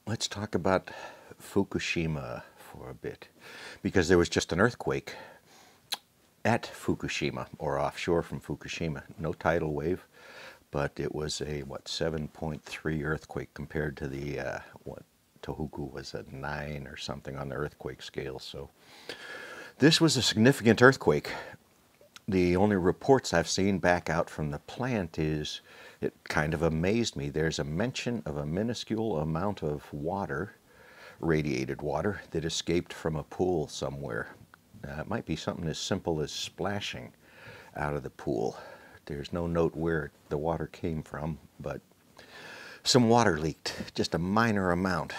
Let's talk about Fukushima for a bit, because there was just an earthquake at Fukushima, or offshore from Fukushima. No tidal wave, but it was a, 7.3 earthquake compared to the, Tohoku was a 9 or something on the earthquake scale. So this was a significant earthquake. The only reports I've seen back out from the plant is, it kind of amazed me. There's a mention of a minuscule amount of water, radiated water, that escaped from a pool somewhere. It might be something as simple as splashing out of the pool. There's no note where the water came from, but some water leaked, just a minor amount.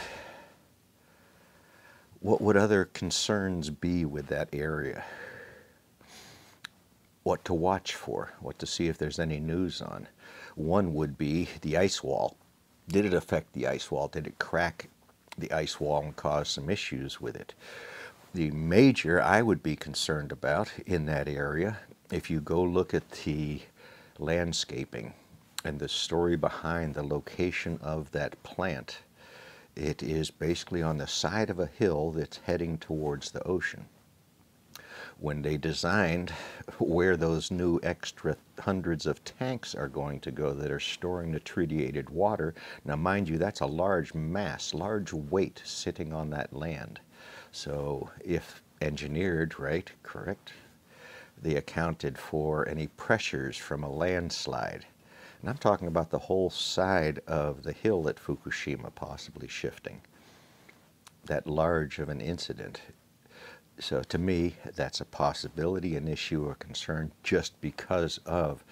What would other concerns be with that area? What to watch for, what to see if there's any news on. One would be the ice wall. Did it affect the ice wall? Did it crack the ice wall and cause some issues with it? The major I would be concerned about in that area, if you go look at the landscaping and the story behind the location of that plant, it is basically on the side of a hill that's heading towards the ocean. When they designed where those new extra hundreds of tanks are going to go that are storing the tritiated water, now mind you, that's a large mass, large weight sitting on that land. So if engineered right, correct, they accounted for any pressures from a landslide. And I'm talking about the whole side of the hill at Fukushima possibly shifting. That large of an incident. So to me, that's a possibility, an issue, a concern, just because of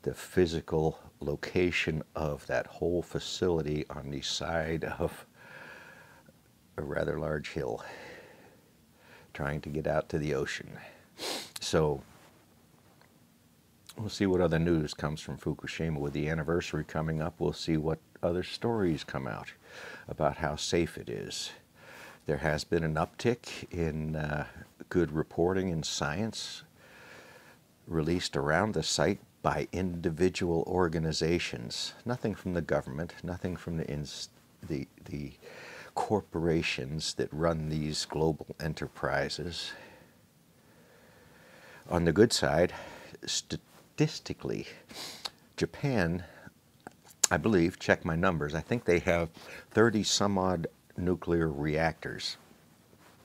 the physical location of that whole facility on the side of a rather large hill, trying to get out to the ocean. So we'll see what other news comes from Fukushima. With the anniversary coming up, we'll see what other stories come out about how safe it is. There has been an uptick in good reporting in Science released around the site by individual organizations. Nothing from the government, nothing from the corporations that run these global enterprises. On the good side, statistically, Japan, I believe, check my numbers, I think they have 30 some odd nuclear reactors,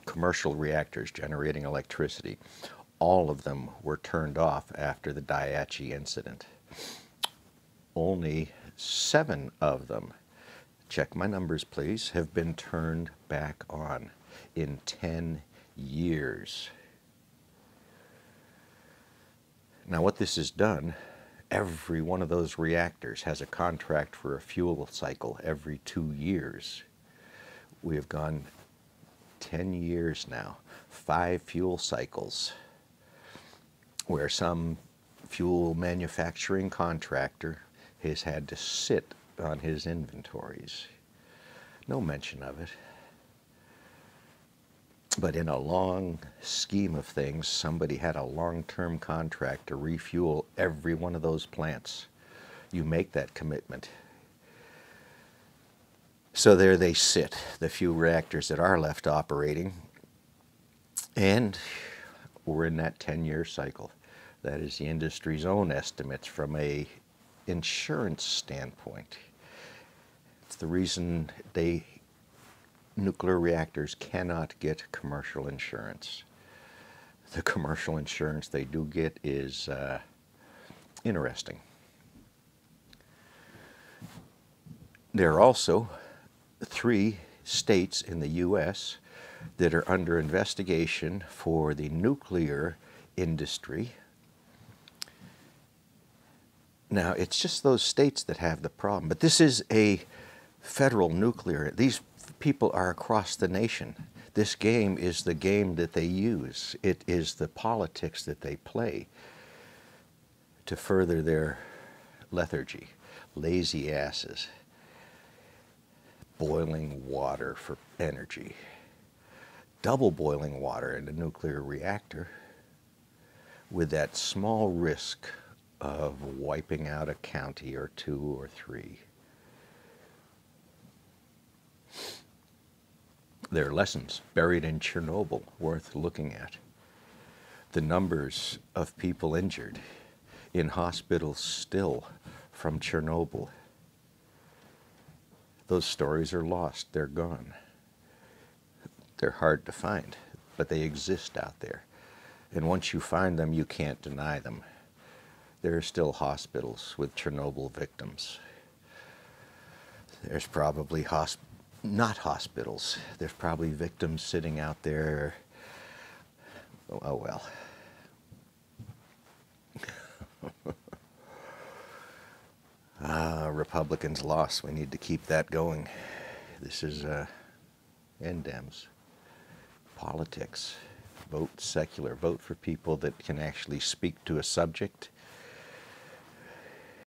commercial reactors generating electricity. All of them were turned off after the Daiichi incident. Only 7 of them, check my numbers please, have been turned back on in 10 years. Now what this has done, every one of those reactors has a contract for a fuel cycle every 2 years. We have gone 10 years now, 5 fuel cycles, where some fuel manufacturing contractor has had to sit on his inventories. No mention of it. But in a long scheme of things, somebody had a long-term contract to refuel every one of those plants. You make that commitment. So there they sit, the few reactors that are left operating, and we're in that 10-year cycle. That is the industry's own estimates from a insurance standpoint. It's the reason nuclear reactors cannot get commercial insurance. The commercial insurance they do get is interesting. There are also 3 states in the U.S. that are under investigation for the nuclear industry. Now, it's just those states that have the problem, but this is a federal nuclear. These people are across the nation. This game is the game that they use. It is the politics that they play to further their lethargy, lazy asses. Boiling water for energy. Double boiling water in a nuclear reactor with that small risk of wiping out a county or 2 or 3. There are lessons buried in Chernobyl worth looking at. The numbers of people injured in hospitals still from Chernobyl. Those stories are lost, they're gone. They're hard to find, but they exist out there. And once you find them, you can't deny them. There are still hospitals with Chernobyl victims. There's probably not hospitals. There's probably victims sitting out there. Oh well. Republicans lost. We need to keep that going. This is NDEMS. Politics. Vote secular. Vote for people that can actually speak to a subject